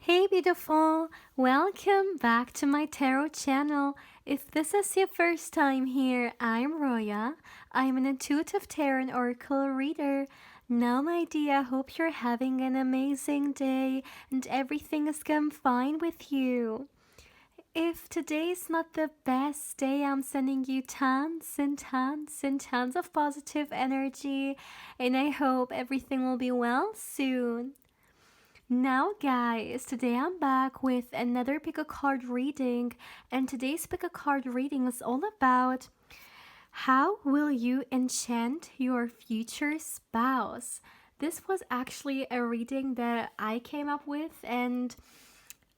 Hey beautiful, welcome back to my tarot channel. If this is your first time here, I'm Roya. I'm an intuitive tarot and oracle reader. Now my dear, I hope you're having an amazing day and everything is going fine with you. If today's not the best day, I'm sending you tons and tons and tons of positive energy and I hope everything will be well soon. Now, guys, today I'm back with another pick a card reading, and today's pick a card reading is all about how will you enchant your future spouse. This was actually a reading that I came up with, and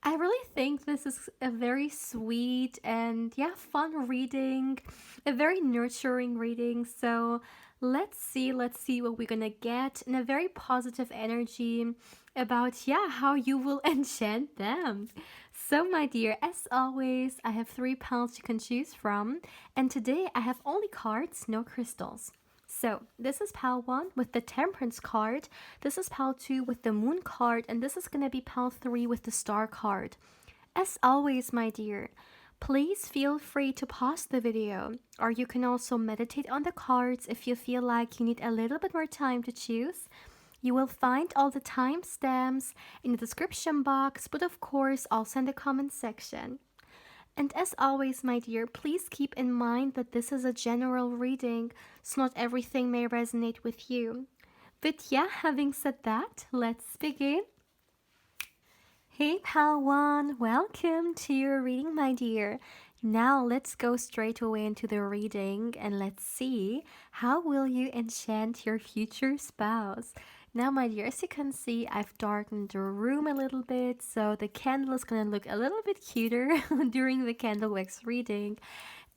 I really think this is a very sweet and fun reading, a very nurturing reading. So let's see what we're gonna get in a very positive energy about how you will enchant them. So my dear, as always, I have 3 piles you can choose from, and today I have only cards, no crystals. So this is pile 1 with the Temperance card, this is pile 2 with the Moon card, and this is going to be pile 3 with the Star card. As always, my dear, please feel free to pause the video, or you can also meditate on the cards if you feel like you need a little bit more time to choose. You will find all the timestamps in the description box, but of course also in the comment section. And as always, my dear, please keep in mind that this is a general reading, so not everything may resonate with you. But having said that, let's begin. Hey pal 1, welcome to your reading, my dear. Now let's go straight away into the reading and let's see how will you enchant your future spouse. Now, my dear, as you can see, I've darkened the room a little bit, so the candle is gonna look a little bit cuter during the candle wax reading.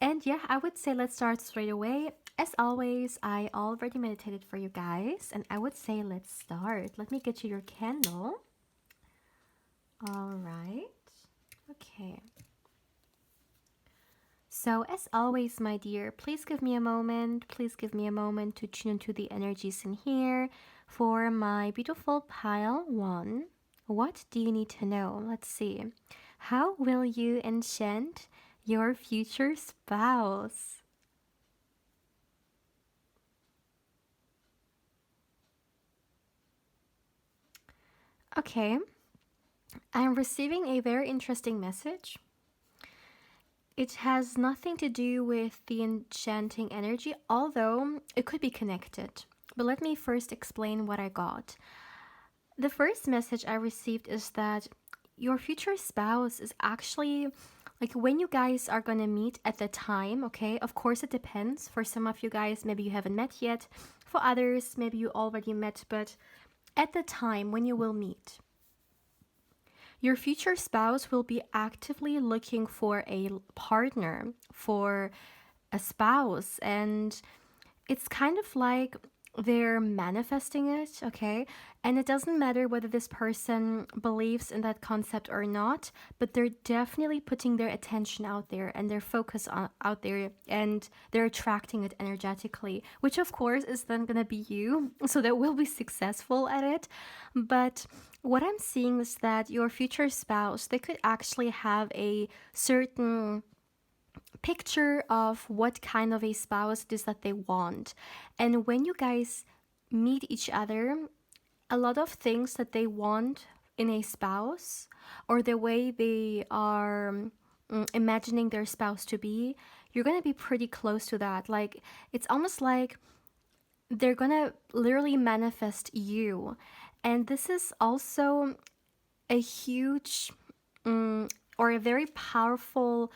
And I would say let's start straight away. As always, I already meditated for you guys, and I would say let's start. Let me get you your candle. All right. Okay. So, as always, my dear, please give me a moment. Please give me a moment to tune into the energies in here. For my beautiful pile 1, what do you need to know? Let's see. How will you enchant your future spouse? Okay, I'm receiving a very interesting message. It has nothing to do with the enchanting energy, although it could be connected. But let me first explain what I got. The first message I received is that your future spouse is actually like when you guys are gonna meet at the time, okay? Of course, it depends. For some of you guys, maybe you haven't met yet. For others, maybe you already met, but at the time when you will meet, your future spouse will be actively looking for a partner, for a spouse, and it's kind of like they're manifesting it, okay? And it doesn't matter whether this person believes in that concept or not, but they're definitely putting their attention out there and their focus out there, and they're attracting it energetically, which of course is then gonna be you, so that will be successful at it. But what I'm seeing is that your future spouse, they could actually have a certain picture of what kind of a spouse it is that they want. And when you guys meet each other, a lot of things that they want in a spouse, or the way they are imagining their spouse to be, you're gonna be pretty close to that. Like, it's almost like they're gonna literally manifest you. And this is also a huge or a very powerful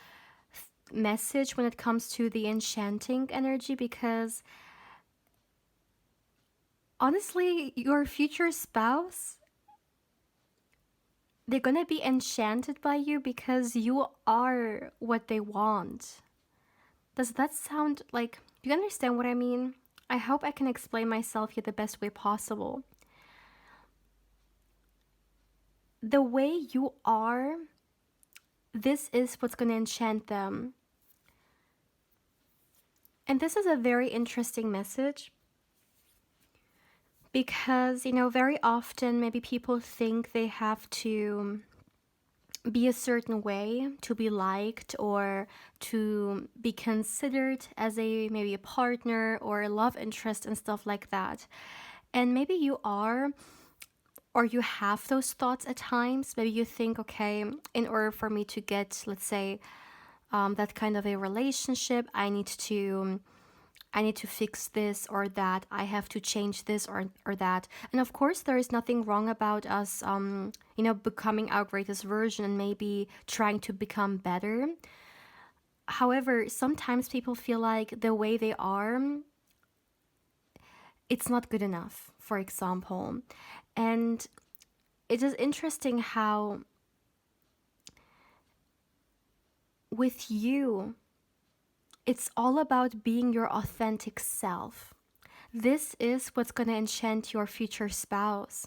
message when it comes to the enchanting energy, because honestly, your future spouse, they're gonna be enchanted by you because you are what they want. Does that sound like, do you understand what I mean? I hope I can explain myself here the best way possible. The way you are, this is what's going to enchant them. And this is a very interesting message because, very often maybe people think they have to be a certain way, to be liked, or to be considered as a maybe a partner or a love interest and stuff like that. And maybe you are, or you have those thoughts at times. Maybe you think, okay, in order for me to get, let's say, that kind of a relationship, I need to fix this or that. I have to change this or that. And of course, there is nothing wrong about us, becoming our greatest version and maybe trying to become better. However, sometimes people feel like the way they are, it's not good enough, for example. And it is interesting how with you, it's all about being your authentic self. This is what's going to enchant your future spouse.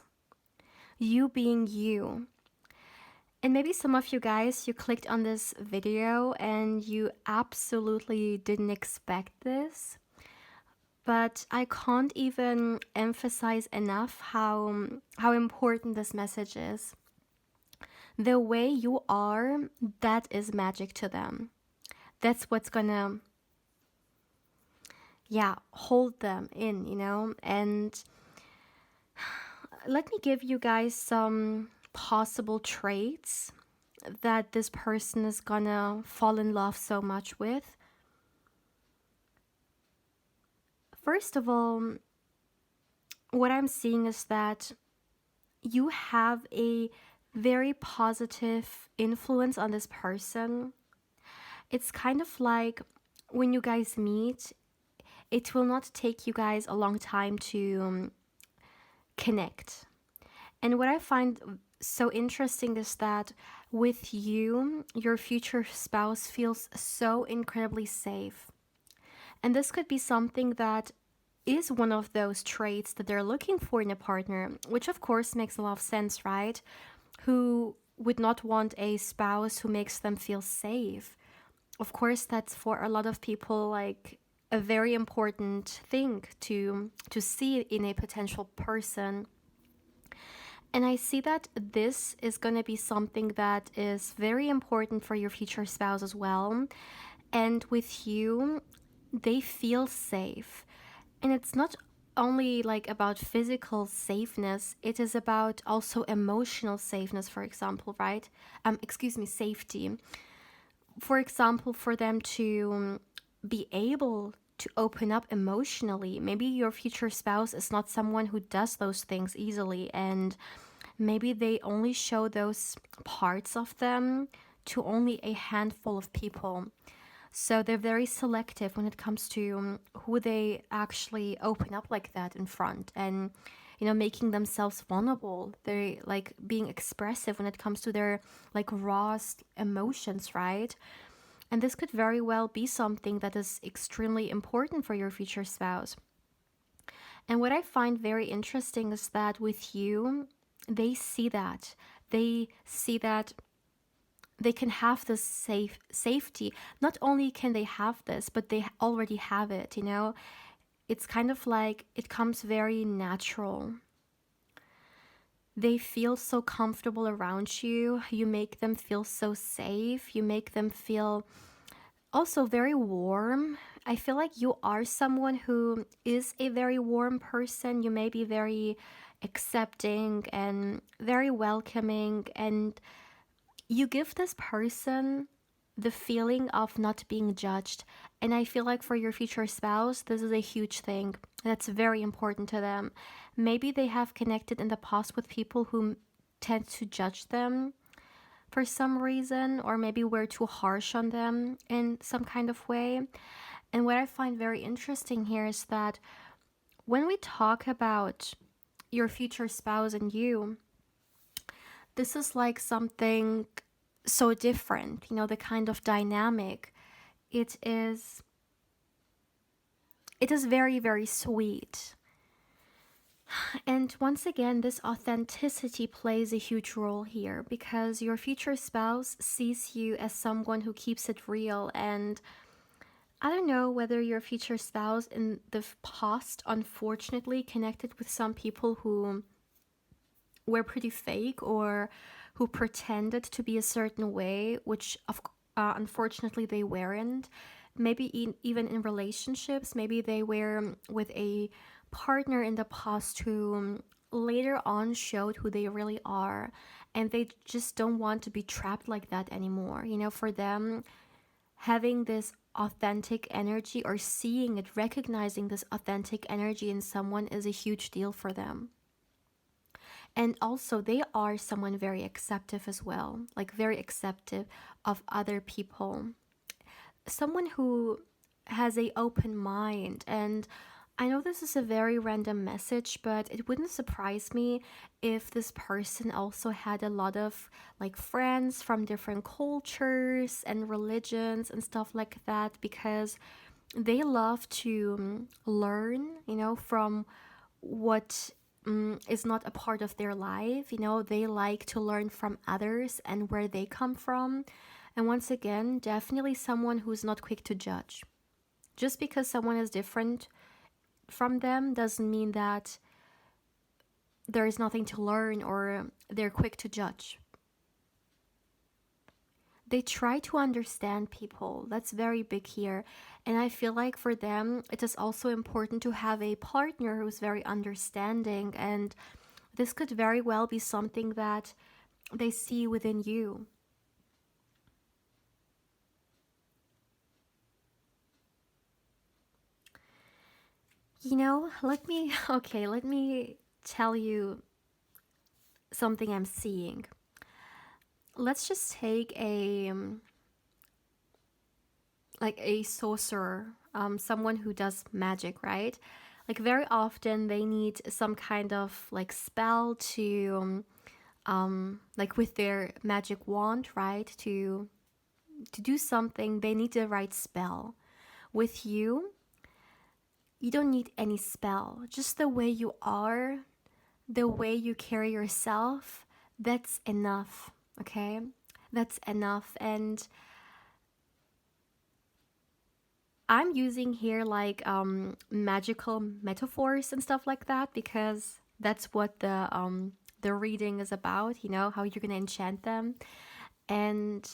You being you. And maybe some of you guys, you clicked on this video and you absolutely didn't expect this. But I can't even emphasize enough how important this message is. The way you are, that is magic to them. That's what's gonna, hold them in, And let me give you guys some possible traits that this person is gonna fall in love so much with. First of all, what I'm seeing is that you have a very positive influence on this person. It's kind of like when you guys meet, it will not take you guys a long time to connect. And what I find so interesting is that with you, your future spouse feels so incredibly safe. And this could be something that is one of those traits that they're looking for in a partner, which of course makes a lot of sense, right? Who would not want a spouse who makes them feel safe? Of course, that's for a lot of people like a very important thing to see in a potential person. And I see that this is going to be something that is very important for your future spouse as well. And with you, they feel safe. And it's not only like about physical safeness, it is about also emotional safeness, for example, right? Safety. For example, for them to be able to open up emotionally. Maybe your future spouse is not someone who does those things easily, and maybe they only show those parts of them to only a handful of people. So they're very selective when it comes to who they actually open up like that in front, and making themselves vulnerable. They like being expressive when it comes to their like rawest emotions, right? And this could very well be something that is extremely important for your future spouse. And what I find very interesting is that with you, they see that. They see that they can have this safety. Not only can they have this, but they already have it, It's kind of like it comes very natural. They feel so comfortable around you. You make them feel so safe. You make them feel also very warm. I feel like you are someone who is a very warm person. You may be very accepting and very welcoming, and you give this person the feeling of not being judged. And I feel like for your future spouse, this is a huge thing. That's very important to them. Maybe they have connected in the past with people who tend to judge them for some reason, or maybe we're too harsh on them in some kind of way. And what I find very interesting here is that when we talk about your future spouse and you, this is like something so different, the kind of dynamic. It is very, very sweet. And once again, this authenticity plays a huge role here because your future spouse sees you as someone who keeps it real. And I don't know whether your future spouse in the past, unfortunately, connected with some people who were pretty fake or who pretended to be a certain way, which unfortunately they weren't. Maybe even in relationships, maybe they were with a partner in the past who later on showed who they really are, and they just don't want to be trapped like that anymore. For them, having this authentic energy or seeing it, recognizing this authentic energy in someone is a huge deal for them. And also, they are someone very acceptive as well, like very acceptive of other people. Someone who has a open mind. And I know this is a very random message, but it wouldn't surprise me if this person also had a lot of like friends from different cultures and religions and stuff like that, because they love to learn, from what is not a part of their life. They like to learn from others and where they come from. And once again, definitely someone who's not quick to judge. Just because someone is different from them doesn't mean that there is nothing to learn or they're quick to judge. They try to understand people. That's very big here. And I feel like for them, it is also important to have a partner who's very understanding. And this could very well be something that they see within you. Let me tell you something I'm seeing. Let's just take like a sorcerer, someone who does magic, right? Like very often they need some kind of like spell to like with their magic wand, right? To do something, they need the right spell. With you, you don't need any spell. Just the way you are, the way you carry yourself, that's enough, okay? That's enough. And I'm using here like magical metaphors and stuff like that, because that's what the reading is about, how you're gonna enchant them. And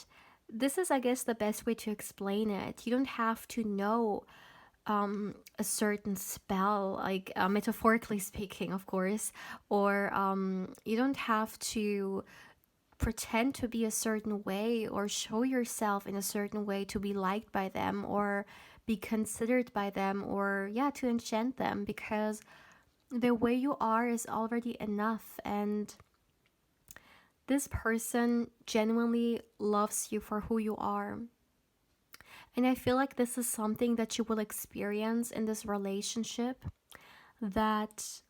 this is, I guess, the best way to explain it. You don't have to know a certain spell, like metaphorically speaking, of course, or you don't have to pretend to be a certain way or show yourself in a certain way to be liked by them or be considered by them, or yeah, to enchant them, because the way you are is already enough. And this person genuinely loves you for who you are. And I feel like this is something that you will experience in this relationship, that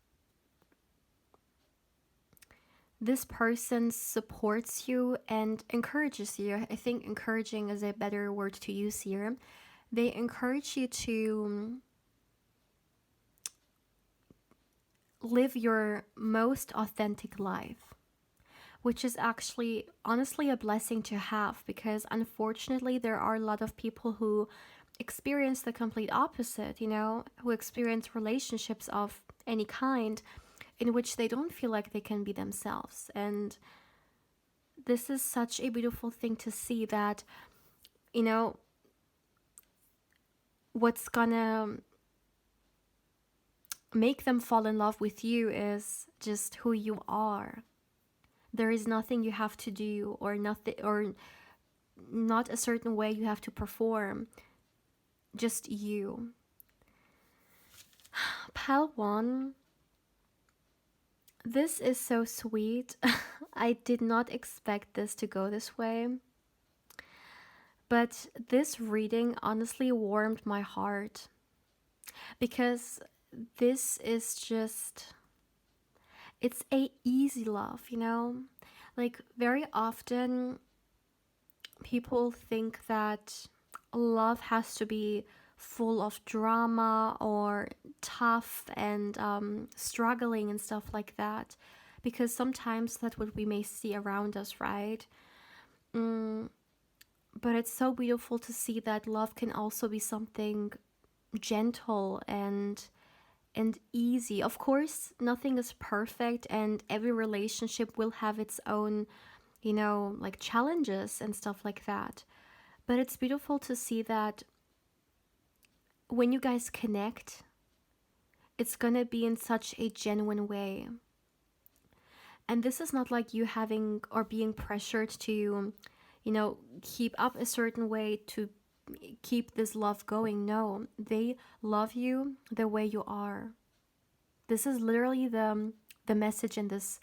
this person supports you and encourages you. I think encouraging is a better word to use here. They encourage you to live your most authentic life, which is actually honestly a blessing to have, because unfortunately there are a lot of people who experience the complete opposite, who experience relationships of any kind in which they don't feel like they can be themselves. And this is such a beautiful thing to see, that, what's gonna make them fall in love with you is just who you are. There is nothing you have to do, or nothing, or not a certain way you have to perform. Just you. Pile 1. This is so sweet. I did not expect this to go this way. But this reading honestly warmed my heart, because this is just, it's a easy love, Like very often people think that love has to be full of drama or tough and struggling and stuff like that, because sometimes that's what we may see around us, right? But it's so beautiful to see that love can also be something gentle and easy. Of course, nothing is perfect, and every relationship will have its own like challenges and stuff like that. But it's beautiful to see that when you guys connect, it's gonna be in such a genuine way. And this is not like you having or being pressured to, keep up a certain way to keep this love going. No, they love you the way you are. This is literally the message in this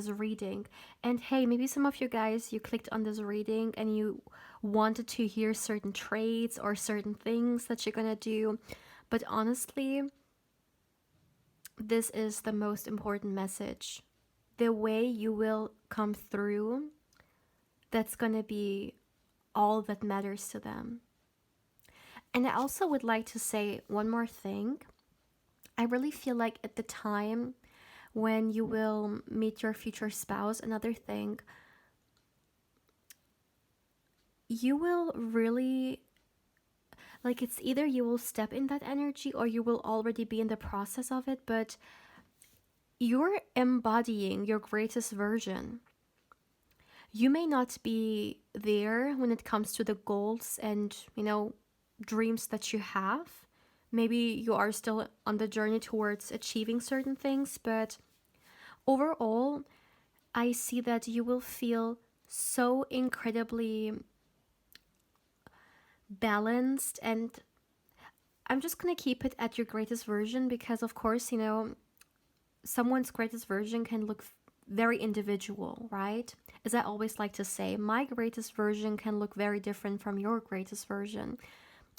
reading. And hey, maybe some of you guys, you clicked on this reading and you wanted to hear certain traits or certain things that you're gonna do. But honestly, this is the most important message. The way you will come through, that's gonna be all that matters to them. And I also would like to say one more thing. I really feel like at the time when you will meet your future spouse, another thing, you will really, like, it's either you will step in that energy or you will already be in the process of it, but you're embodying your greatest version. You may not be there when it comes to the goals and, dreams that you have. Maybe you are still on the journey towards achieving certain things, but overall, I see that you will feel so incredibly balanced. And I'm just gonna keep it at your greatest version because, of course, someone's greatest version can look very individual, right? As I always like to say, my greatest version can look very different from your greatest version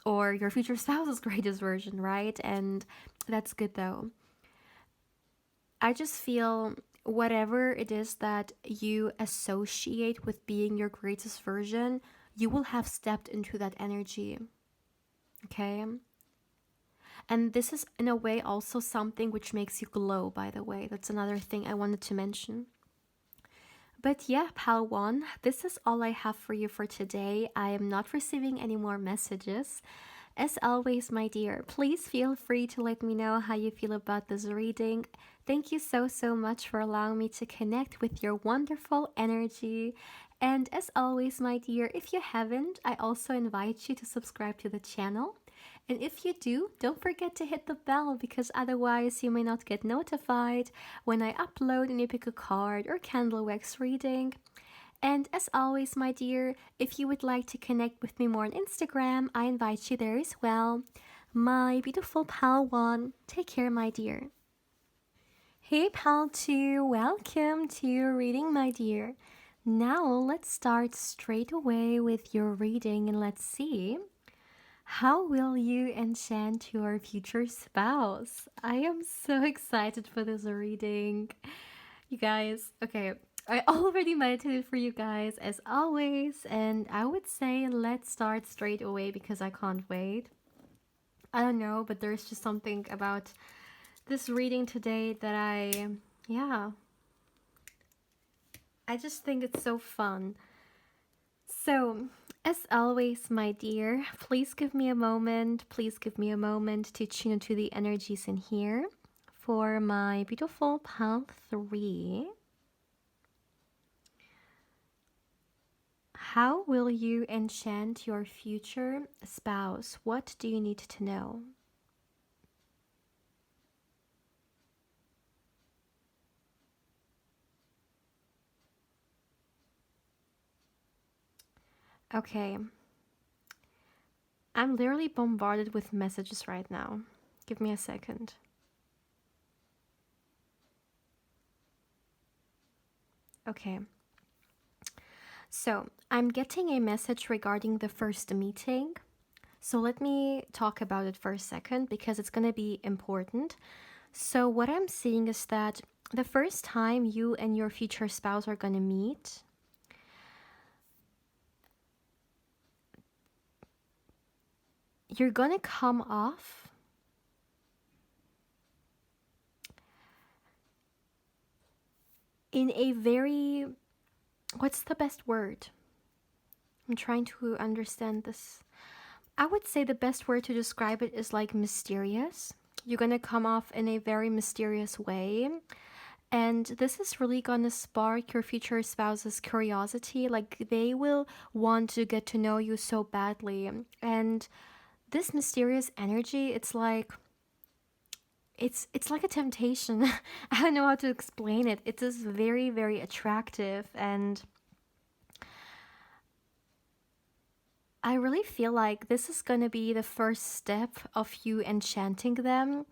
or your future spouse's greatest version, right? And that's good though. I just feel whatever it is that you associate with being your greatest version, you will have stepped into that energy. Okay? And this is, in a way, also something which makes you glow, by the way. That's another thing I wanted to mention. But yeah, Pal 1, this is all I have for you for today. I am not receiving any more messages. As always, my dear, please feel free to let me know how you feel about this reading. Thank you so, so much for allowing me to connect with your wonderful energy. And as always, my dear, if you haven't, I also invite you to subscribe to the channel. And if you do, don't forget to hit the bell because otherwise you may not get notified when I upload an epic card or candle wax reading. And as always, my dear, if you would like to connect with me more on Instagram, I invite you there as well. My beautiful pal 1, take care, my dear. Hey pal 2, welcome to your reading, my dear. Now let's start straight away with your reading and let's see. How will you enchant your future spouse? I am so excited for this reading. You guys, okay, I already meditated for you guys as always, and I would say let's start straight away because I can't wait. I don't know, but there's just something about this reading today that I just think it's so fun. So, as always, my dear, please give me a moment. Please give me a moment to tune into the energies in here for my beautiful pal 3. How will you enchant your future spouse? What do you need to know? Okay. I'm literally bombarded with messages right now. Give me a second. Okay. So, I'm getting a message regarding the first meeting. So, let me talk about it for a second because it's going to be important. So, what I'm seeing is that the first time you and your future spouse are going to meet, you're going to come off in a very, what's the best word? I'm trying to understand this. I would say the best word to describe it is like mysterious. You're going to come off in a very mysterious way. And this is really gonna spark your future spouse's curiosity. Like they will want to get to know you so badly. And this mysterious energy, it's like a temptation. I don't know how to explain it. It is very, very attractive, and I really feel like this is gonna be the first step of you enchanting them,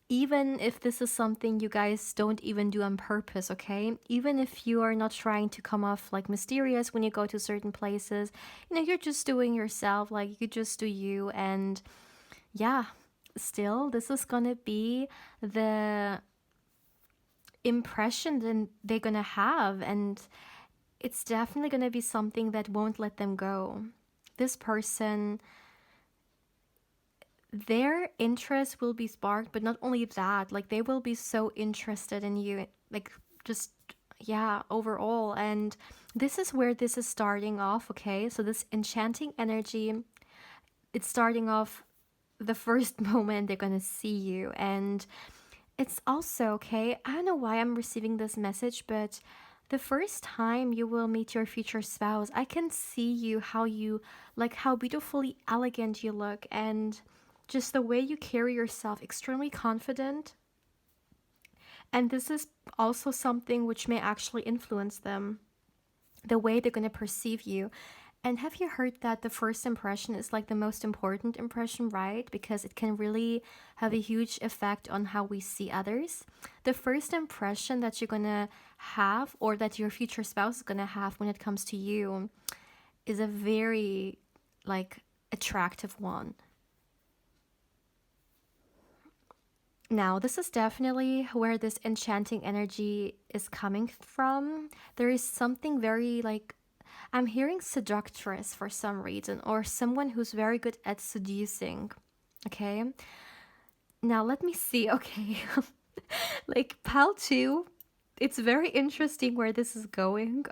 even if this is something you guys don't even do on purpose, okay? Even if you are not trying to come off like mysterious when you go to certain places, you're just doing yourself, like you just do you, and yeah, still, this is gonna be the impression that they're gonna have, and it's definitely gonna be something that won't let them go. This person, their interest will be sparked, but not only that, like they will be so interested in you, like just, yeah, overall. And this is where this is starting off, okay? So this enchanting energy, it's starting off the first moment they're gonna see you. And it's also, okay, I don't know why I'm receiving this message, but the first time you will meet your future spouse, I can see you, how you, like how beautifully elegant you look, and just the way you carry yourself, extremely confident. And this is also something which may actually influence them, the way they're going to perceive you. And have you heard that the first impression is like the most important impression, right? Because it can really have a huge effect on how we see others. The first impression that you're going to have, or that your future spouse is going to have when it comes to you, is a very like attractive one. Now, this is definitely where this enchanting energy is coming from. There is something very like, I'm hearing seductress for some reason, or someone who's very good at seducing. Okay. Now, let me see. Okay. Like, pal 2, it's very interesting where this is going.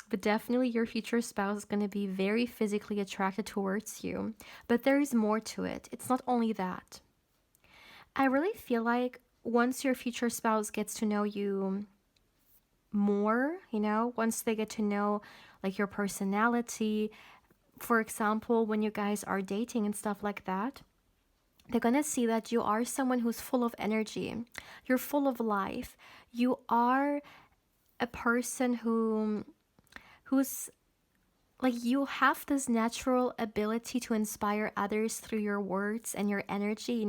But definitely your future spouse is going to be very physically attracted towards you. But there is more to it. It's not only that. I really feel like once your future spouse gets to know you more, once they get to know like your personality, for example, when you guys are dating and stuff like that, they're gonna see that you are someone who's full of energy. You're full of life. You are a person who's like, you have this natural ability to inspire others through your words and your energy.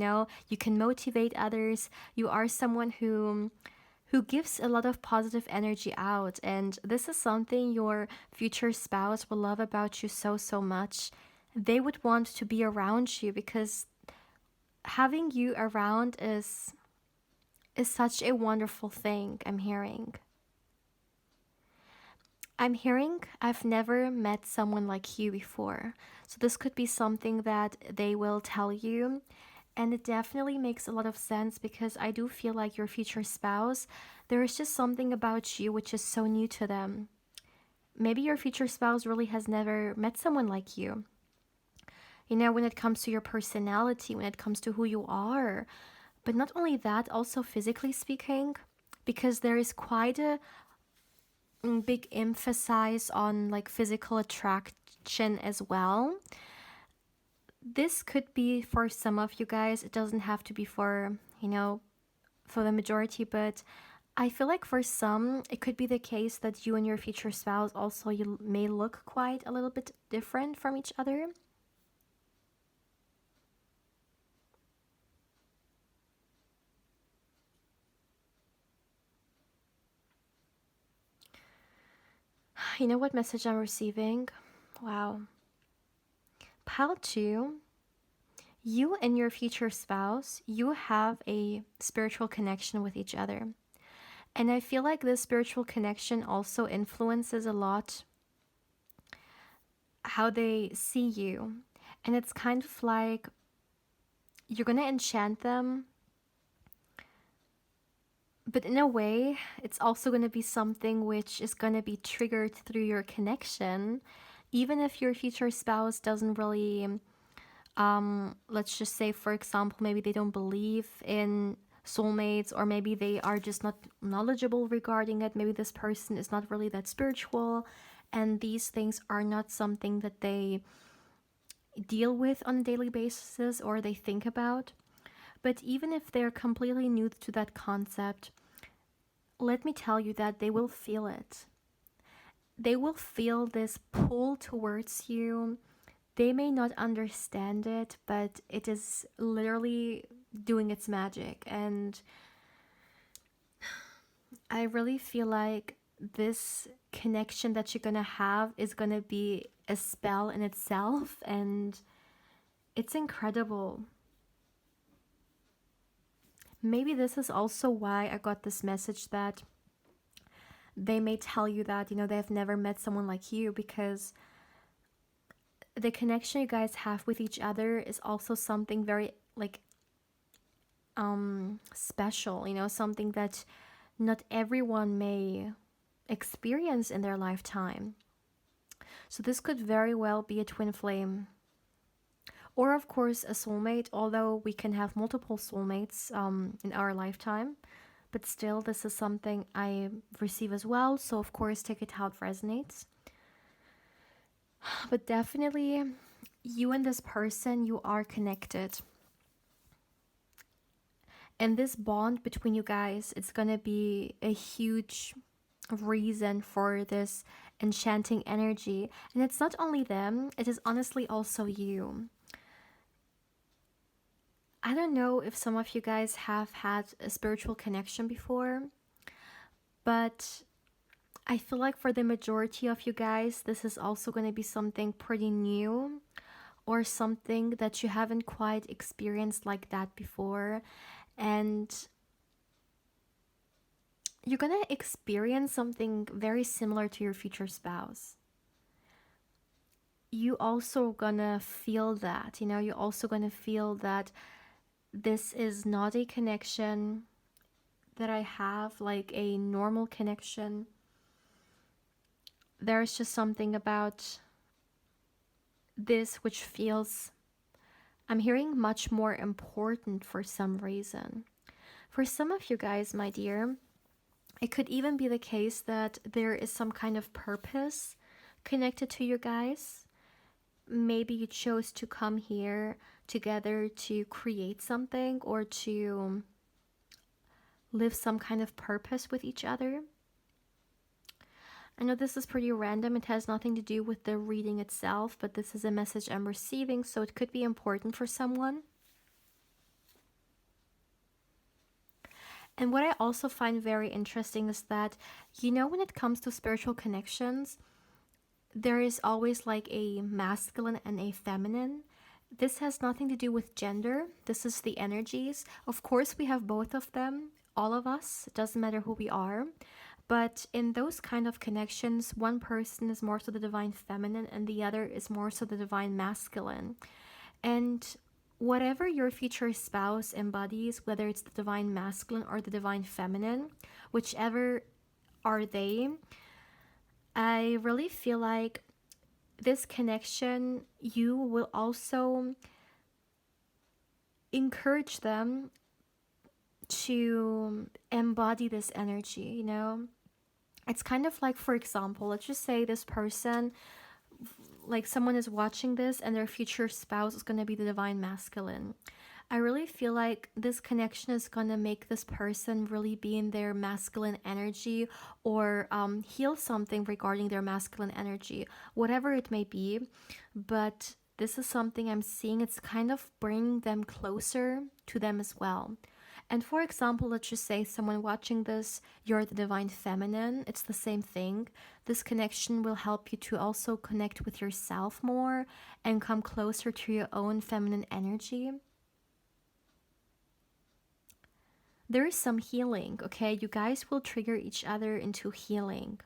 You can motivate others. You are someone who gives a lot of positive energy out, and this is something your future spouse will love about you so, so much. They would want to be around you, because having you around is such a wonderful thing. I'm hearing I've never met someone like you before. So this could be something that they will tell you. And it definitely makes a lot of sense, because I do feel like your future spouse, there is just something about you which is so new to them. Maybe your future spouse really has never met someone like you. When it comes to your personality, when it comes to who you are. But not only that, also physically speaking, because there is quite a big emphasis on like physical attraction as well. This could be for some of you guys. It doesn't have to be for the majority, but I feel like for some, it could be the case that you and your future spouse also, you may look quite a little bit different from each other. You know what message I'm receiving? Wow. Pile 2, you and your future spouse, you have a spiritual connection with each other. And I feel like this spiritual connection also influences a lot how they see you. And it's kind of like you're going to enchant them, but in a way, it's also going to be something which is going to be triggered through your connection. Even if your future spouse doesn't really, let's just say, for example, maybe they don't believe in soulmates, or maybe they are just not knowledgeable regarding it. Maybe this person is not really that spiritual, and these things are not something that they deal with on a daily basis or they think about. But even if they're completely new to that concept, let me tell you that they will feel it. They will feel this pull towards you. They may not understand it, but it is literally doing its magic. And I really feel like this connection that you're gonna have is gonna be a spell in itself, and it's incredible. Maybe this is also why I got this message that they may tell you that, they've never met someone like you, because the connection you guys have with each other is also something very like special, something that not everyone may experience in their lifetime. So this could very well be a twin flame, or of course a soulmate, although we can have multiple soulmates in our lifetime. But still, this is something I receive as well, so of course take it how it resonates. But definitely, you and this person, you are connected. And this bond between you guys, it's gonna be a huge reason for this enchanting energy. And it's not only them, it is honestly also you. I don't know if some of you guys have had a spiritual connection before, but I feel like for the majority of you guys, this is also going to be something pretty new, or something that you haven't quite experienced like that before. And you're going to experience something very similar to your future spouse. You also gonna feel that, you're also gonna feel that this is not a connection that I have, like a normal connection. There's just something about this which feels, I'm hearing, much more important for some reason. For some of you guys, my dear, it could even be the case that there is some kind of purpose connected to you guys. Maybe you chose to come here together to create something, or to live some kind of purpose with each other. I know this is pretty random. It has nothing to do with the reading itself, but this is a message I'm receiving, so it could be important for someone. And what I also find very interesting is that, when it comes to spiritual connections, there is always like a masculine and a feminine. This has nothing to do with gender. This is the energies. Of course, we have both of them, all of us. It doesn't matter who we are. But in those kind of connections, one person is more so the divine feminine and the other is more so the divine masculine. And whatever your future spouse embodies, whether it's the divine masculine or the divine feminine, whichever are they, I really feel like this connection, you will also encourage them to embody this energy, It's kind of like, for example, let's just say this person, like someone is watching this and their future spouse is going to be the divine masculine. I really feel like this connection is going to make this person really be in their masculine energy, or heal something regarding their masculine energy, whatever it may be. But this is something I'm seeing. It's kind of bringing them closer to them as well. And for example, let's just say someone watching this, you're the divine feminine. It's the same thing. This connection will help you to also connect with yourself more and come closer to your own feminine energy. There is some healing, okay? You guys will trigger each other into healing.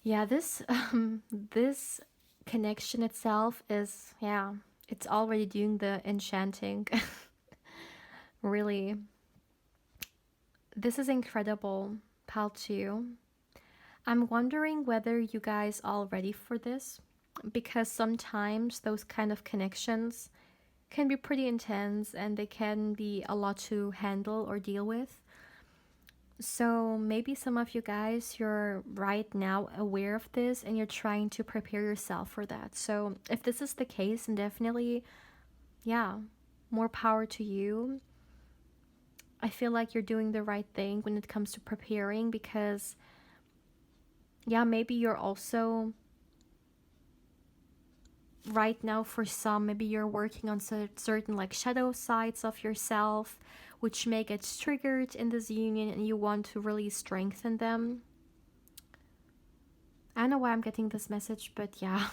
Yeah, this connection itself is, it's already doing the enchanting. Really. This is incredible, pal 2. I'm wondering whether you guys all ready for this. because sometimes those kind of connections can be pretty intense and they can be a lot to handle or deal with. So maybe some of you guys, you're right now aware of this and you're trying to prepare yourself for that. So if this is the case, then definitely, yeah, more power to you. I feel like you're doing the right thing when it comes to preparing because, yeah, maybe you're also right now for some, maybe you're working on certain like shadow sides of yourself which may get triggered in this union and you want to really strengthen them. I don't know why I'm getting this message, but yeah,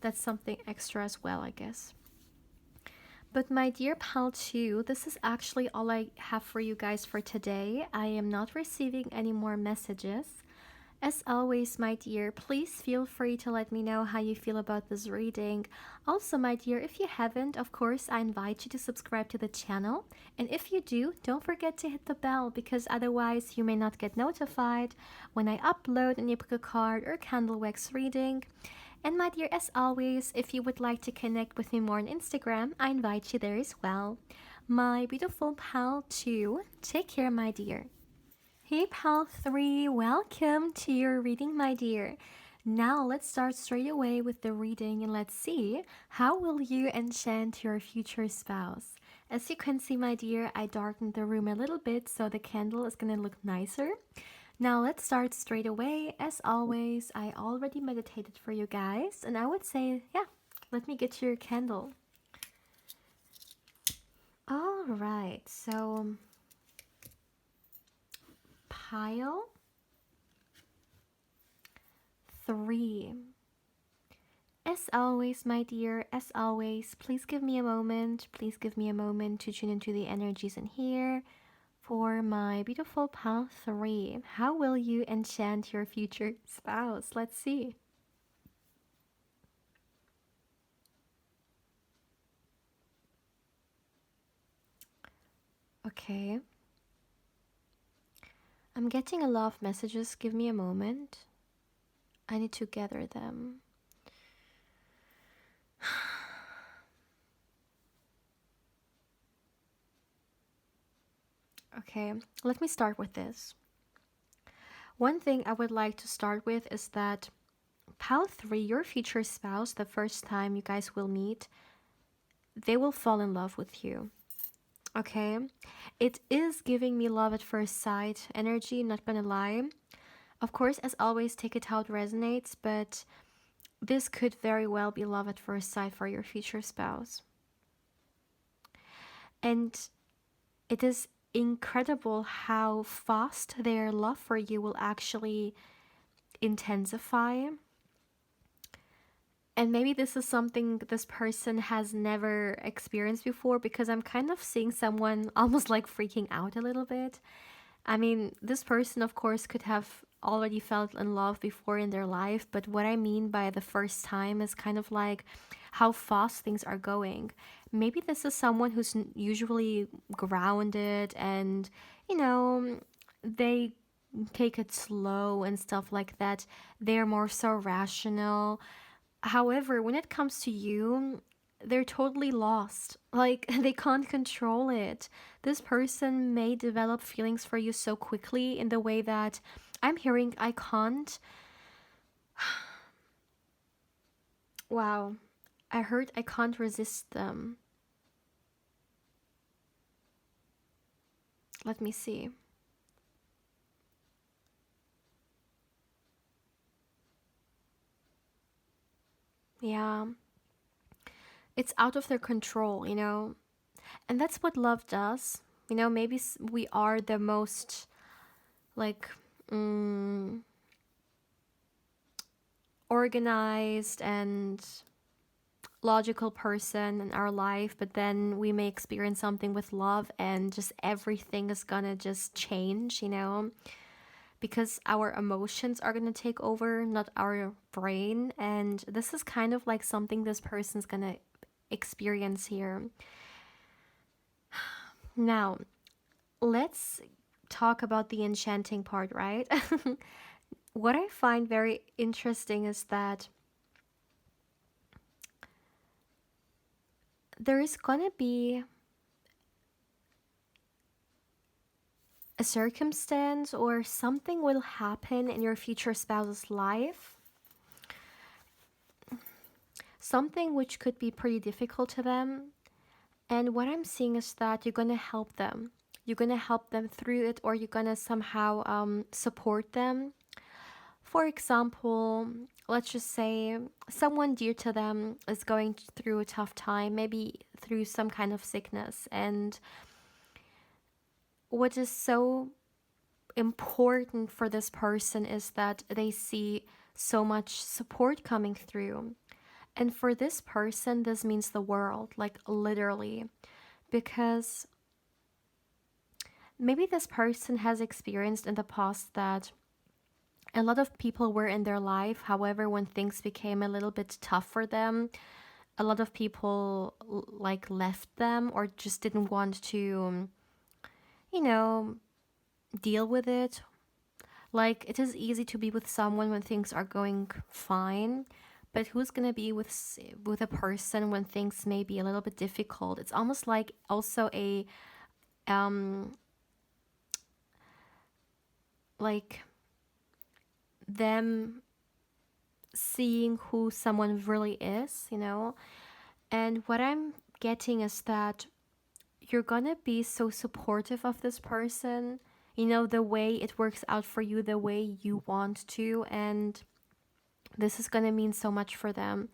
that's something extra as well, I guess. But my dear pal 2, this is actually all I have for you guys for today. I am not receiving any more messages. As always, my dear, please feel free to let me know how you feel about this reading. Also, my dear, if you haven't, of course, I invite you to subscribe to the channel. And if you do, don't forget to hit the bell because otherwise you may not get notified when I upload a new book card or candle wax reading. And my dear, as always, if you would like to connect with me more on Instagram, I invite you there as well. My beautiful pal 2, take care, my dear. Hey pal 3, welcome to your reading, my dear. Now let's start straight away with the reading and let's see how will you enchant your future spouse. As you can see, my dear, I darkened the room a little bit so the candle is gonna look nicer. Now let's start straight away. As always, I already meditated for you guys and I would say, yeah, let me get your candle. All right, so pile 3. As always, my dear, as always, please give me a moment. Please give me a moment to tune into the energies in here. For my beautiful pal 3, how will you enchant your future spouse? Let's see. Okay. I'm getting a lot of messages. Give me a moment. I need to gather them. Okay, let me start with this. One thing I would like to start with is that pal 3, your future spouse, the first time you guys will meet, they will fall in love with you. Okay, it is giving me love at first sight energy, not gonna lie. Of course, as always, take it how it resonates, but this could very well be love at first sight for your future spouse. And it is incredible how fast their love for you will actually intensify. And maybe this is something this person has never experienced before because I'm kind of seeing someone almost like freaking out a little bit. I mean, this person, of course, could have already felt in love before in their life, but what I mean by the first time is kind of like how fast things are going. Maybe this is someone who's usually grounded and, you know, they take it slow and stuff like that. They're more so rational. However, when it comes to you, they're totally lost. Like, they can't control it. This person may develop feelings for you so quickly in the way that I'm hearing I can't. Wow. I heard I can't resist them. Let me see. Yeah. It's out of their control, you know? And that's what love does. You know, maybe we are the most, like, organized and logical person in our life, but then we may experience something with love and just everything is gonna just change, you know? Because our emotions are gonna take over, not our brain. And this is kind of like something this person's gonna experience here. Now, let's talk about the enchanting part, right? What I find very interesting is that there is gonna be a circumstance or something will happen in your future spouse's life, something which could be pretty difficult to them. And what I'm seeing is that you're gonna help them. You're gonna help them through it, or you're gonna somehow support them. For example, let's just say someone dear to them is going through a tough time, maybe through some kind of sickness. And what is so important for this person is that they see so much support coming through. And for this person, this means the world, like literally, because maybe this person has experienced in the past that a lot of people were in their life. However, when things became a little bit tough for them, a lot of people like left them or just didn't want to, you know, deal with it. Like, it is easy to be with someone when things are going fine, but who's gonna be with a person when things may be a little bit difficult? It's almost like also a um like them seeing who someone really is, you know? And what I'm getting is that you're gonna be so supportive of this person, you know, the way it works out for you, the way you want to, and this is gonna mean so much for them.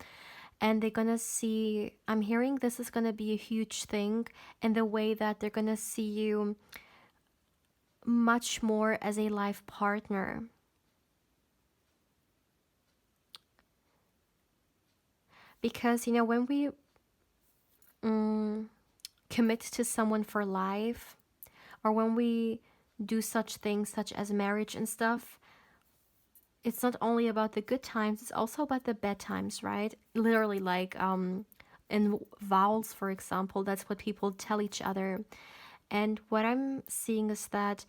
And they're gonna see, I'm hearing this is gonna be a huge thing in the way that they're gonna see you much more as a life partner. Because, you know, when we commit to someone for life, or when we do such things such as marriage and stuff, it's not only about the good times, it's also about the bad times, right? Literally, like in vows, for example, that's what people tell each other. And what I'm seeing is that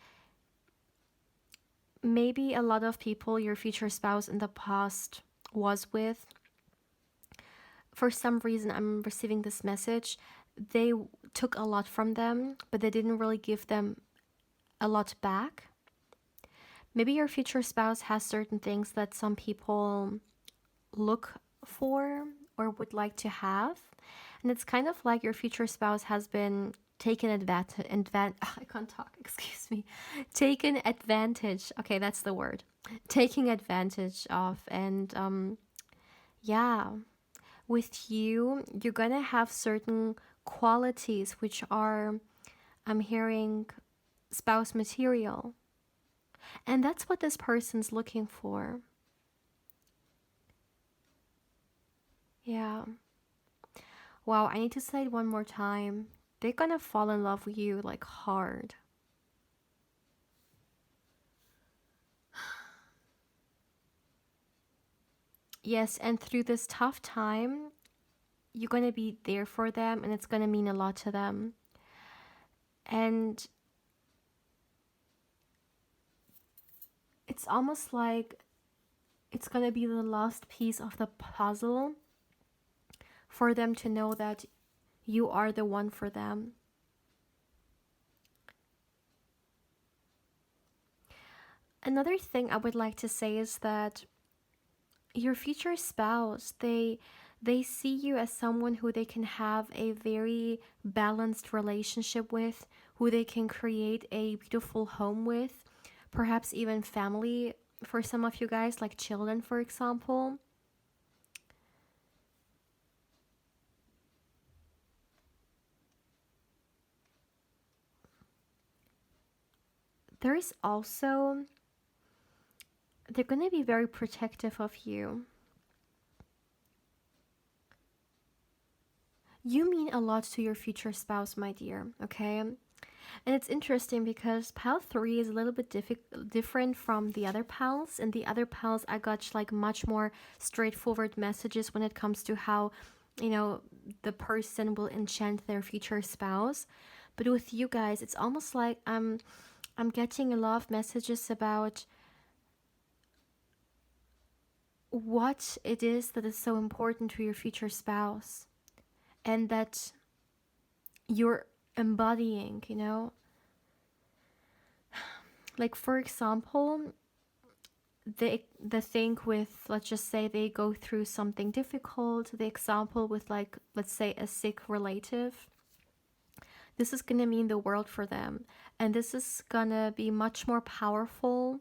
maybe a lot of people your future spouse in the past was with, for some reason, I'm receiving this message. They took a lot from them, but they didn't really give them a lot back. Maybe your future spouse has certain things that some people look for or would like to have. And it's kind of like your future spouse has been taken advantage, I can't talk, excuse me. Taken advantage. Okay, that's the word. Taking advantage of. And yeah, with you, you're gonna have certain qualities which are, I'm hearing, spouse material. And that's what this person's looking for. Yeah. Wow, I need to say it one more time. They're gonna fall in love with you like hard. Yes, and through this tough time, you're gonna be there for them and it's gonna mean a lot to them. And it's almost like it's gonna be the last piece of the puzzle for them to know that you are the one for them. Another thing I would like to say is that your future spouse, they see you as someone who they can have a very balanced relationship with, who they can create a beautiful home with, perhaps even family for some of you guys, like children, for example. There's also, they're going to be very protective of you. You mean a lot to your future spouse, my dear, okay? And it's interesting because pal 3 is a little bit different from the other pals. In the other pals, I got like much more straightforward messages when it comes to how, you know, the person will enchant their future spouse. But with you guys, it's almost like I'm getting a lot of messages about what it is that is so important to your future spouse. And that you're embodying, like for example, the thing with, let's just say they go through something difficult, the example with, like, let's say a sick relative, this is gonna mean the world for them, and this is gonna be much more powerful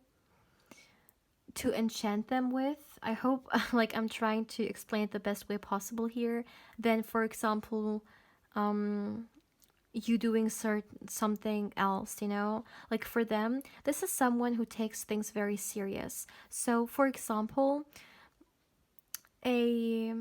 to enchant them with. I hope like I'm trying to explain it the best way possible here. Than, for example, you doing certain something else, like for them this is someone who takes things very serious. So for example, a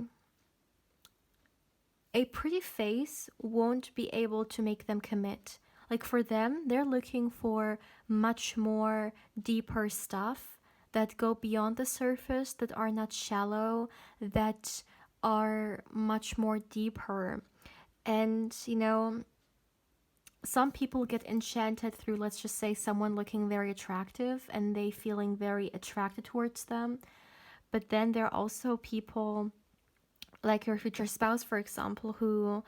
a pretty face won't be able to make them commit. Like for them, they're looking for much more deeper stuff that go beyond the surface, that are not shallow, that are much more deeper. And some people get enchanted through, let's just say, someone looking very attractive and they feeling very attracted towards them. But then there are also people like your future spouse, for example, who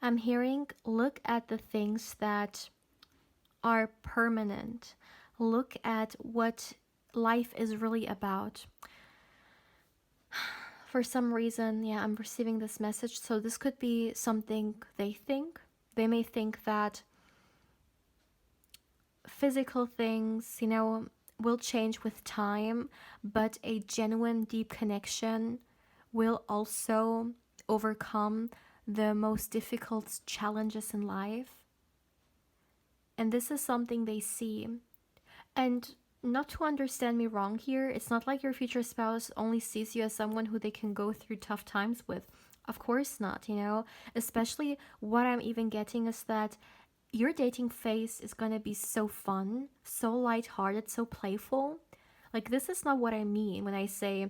I'm hearing look at the things that are permanent, look at what life is really about. For some reason, yeah, I'm receiving this message. So this could be something they think. They may think that physical things, will change with time, but a genuine deep connection will also overcome the most difficult challenges in life. And this is something they see. And not to understand me wrong here, it's not like your future spouse only sees you as someone who they can go through tough times with. Of course not, Especially what I'm even getting is that your dating phase is gonna be so fun, so lighthearted, so playful. Like, this is not what I mean when I say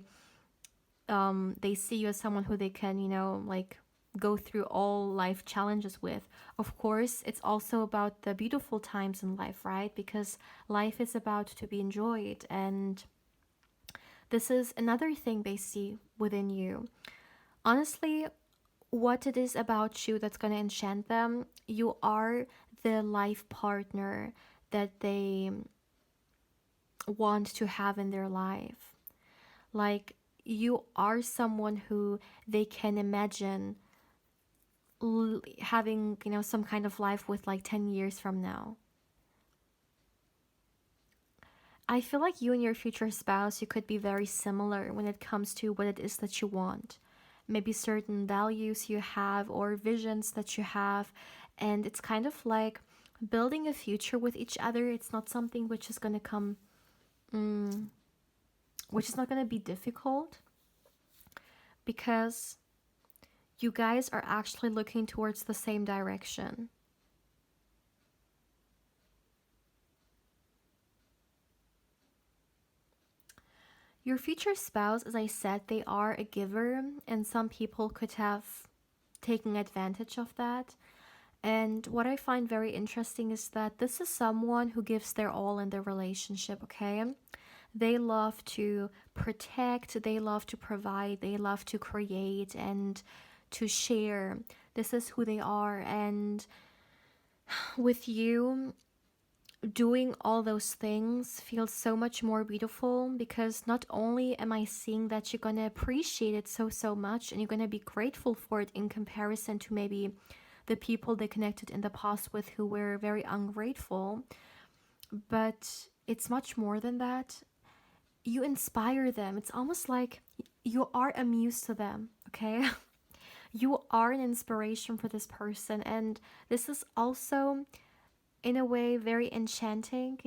they see you as someone who they can, like go through all life challenges with. Of course, it's also about the beautiful times in life, right? Because life is about to be enjoyed. And this is another thing they see within you. Honestly, what it is about you that's going to enchant them, you are the life partner that they want to have in their life. Like, you are someone who they can imagine having, some kind of life with, like 10 years from now. I feel like you and your future spouse, you could be very similar when it comes to what it is that you want. Maybe certain values you have or visions that you have. And it's kind of like building a future with each other. It's not something which is going to come, which is not going to be difficult, because you guys are actually looking towards the same direction. Your future spouse, as I said, they are a giver, and some people could have taken advantage of that. And what I find very interesting is that this is someone who gives their all in the relationship, okay? They love to protect, they love to provide, they love to create and to share. This is who they are. And with you, doing all those things feels so much more beautiful, because not only am I seeing that you're gonna appreciate it so much and you're gonna be grateful for it in comparison to maybe the people they connected in the past with who were very ungrateful, but it's much more than that. You inspire them. It's almost like you are a muse to them, okay? You are an inspiration for this person, and this is also in a way very enchanting.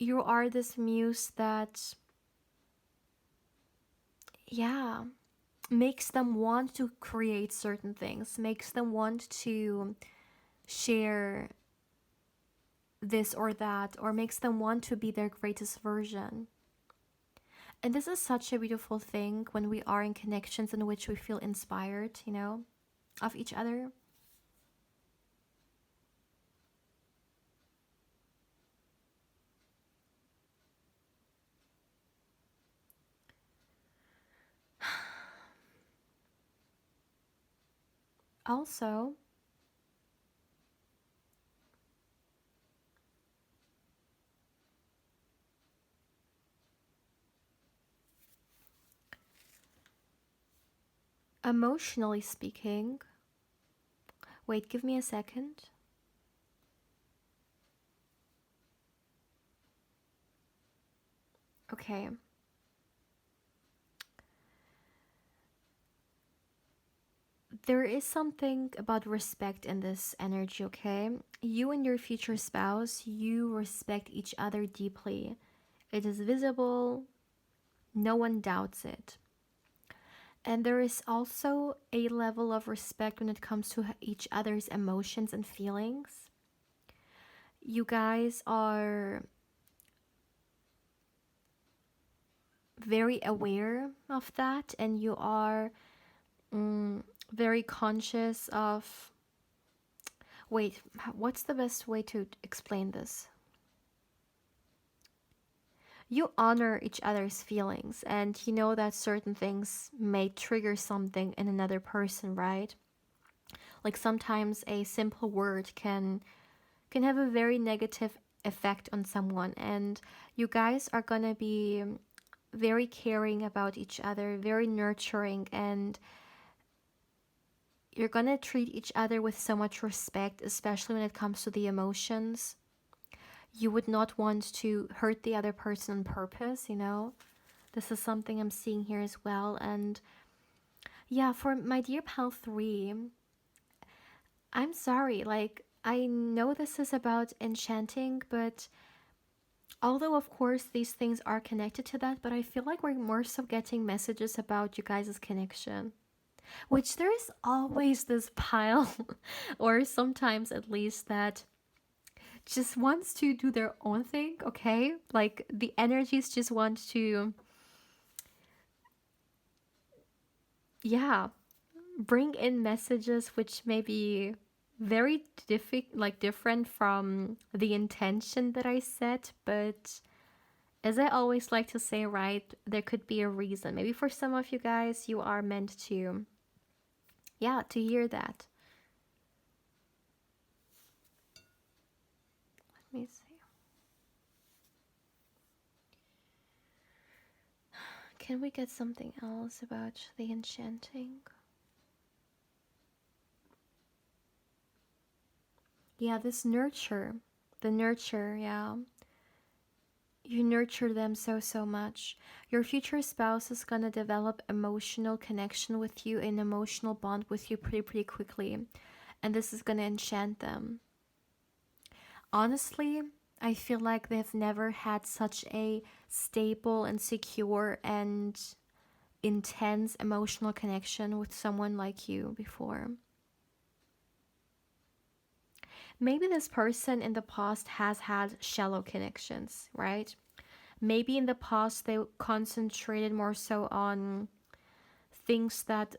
You are this muse that, yeah, makes them want to create certain things, makes them want to share this or that, or makes them want to be their greatest version. And this is such a beautiful thing when we are in connections in which we feel inspired, of each other. Also, emotionally speaking, wait, give me a second. Okay. There is something about respect in this energy, okay? You and your future spouse, you respect each other deeply. It is visible, no one doubts it. And there is also a level of respect when it comes to each other's emotions and feelings. You guys are very aware of that, and you are very conscious of. Wait, what's the best way to explain this? You honor each other's feelings, and you know that certain things may trigger something in another person, right? Like sometimes a simple word can have a very negative effect on someone, and you guys are gonna be very caring about each other, very nurturing, and you're gonna treat each other with so much respect, especially when it comes to the emotions. You would not want to hurt the other person on purpose, you know? This is something I'm seeing here as well. And yeah, for my dear pal 3, I'm sorry. Like, I know this is about enchanting, but although, of course, these things are connected to that, but I feel like we're more so getting messages about you guys' connection. Which there is always this pile, or sometimes at least, that just wants to do their own thing, okay? Like, the energies just want to, yeah, bring in messages which may be very different from the intention that I set, but as I always like to say, right, there could be a reason. Maybe for some of you guys, you are meant to, yeah, to hear that. Let me see. Can we get something else about the enchanting? Yeah, this nurture. The nurture, yeah. You nurture them so, so much. Your future spouse is going to develop emotional connection with you, an emotional bond with you pretty quickly. And this is going to enchant them. Honestly, I feel like they've never had such a stable and secure and intense emotional connection with someone like you before. Maybe this person in the past has had shallow connections, right? Maybe in the past they concentrated more so on things that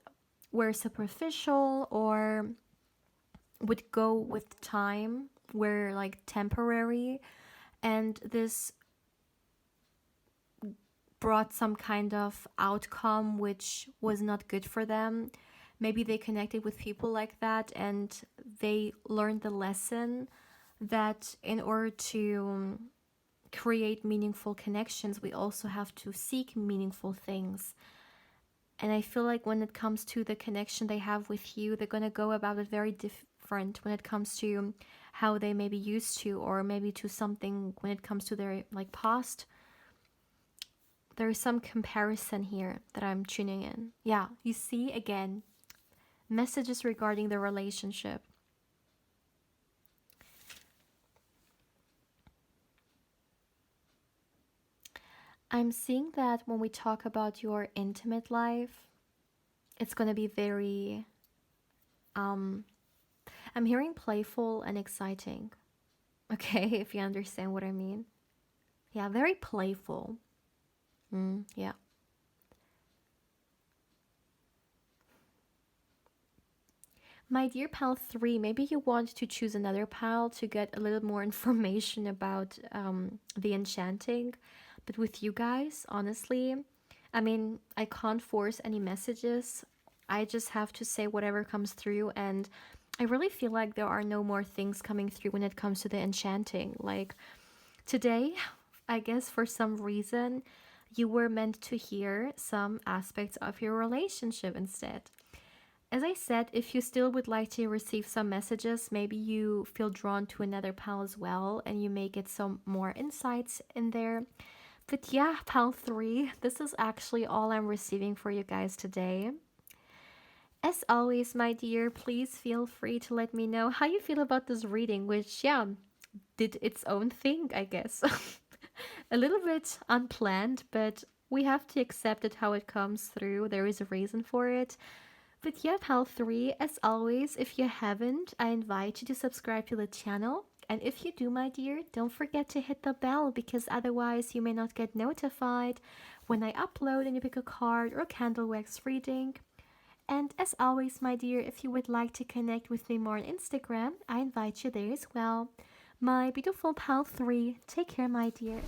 were superficial or would go with time, were like temporary, and this brought some kind of outcome which was not good for them. Maybe they connected with people like that and they learned the lesson that in order to create meaningful connections, we also have to seek meaningful things. And I feel like when it comes to the connection they have with you, they're going to go about it very different when it comes to how they maybe used to, or maybe to something when it comes to their like past. There is some comparison here that I'm tuning in. Yeah, you see again, messages regarding the relationship. I'm seeing that when we talk about your intimate life, it's going to be very um I'm hearing playful and exciting. Okay, if you understand what I mean. Yeah, very playful. Yeah. My dear pal 3, maybe you want to choose another pal to get a little more information about the enchanting. But with you guys, honestly, I mean, I can't force any messages I just have to say whatever comes through, and I really feel like there are no more things coming through when it comes to the enchanting. Like today, I guess for some reason, you were meant to hear some aspects of your relationship instead. As I said, if you still would like to receive some messages, maybe you feel drawn to another pal as well, and you may get some more insights in there. But yeah, pal 3, this is actually all I'm receiving for you guys today. As always, my dear, please feel free to let me know how you feel about this reading, which, yeah, did its own thing, I guess. A little bit unplanned, but we have to accept it how it comes through. There is a reason for it. But yeah, pal 3, as always, if you haven't, I invite you to subscribe to the channel. And if you do, my dear, don't forget to hit the bell because otherwise you may not get notified when I upload and you pick a card or a candle wax reading. And as always, my dear, if you would like to connect with me more on Instagram, I invite you there as well. My beautiful pal 3, take care, my dear.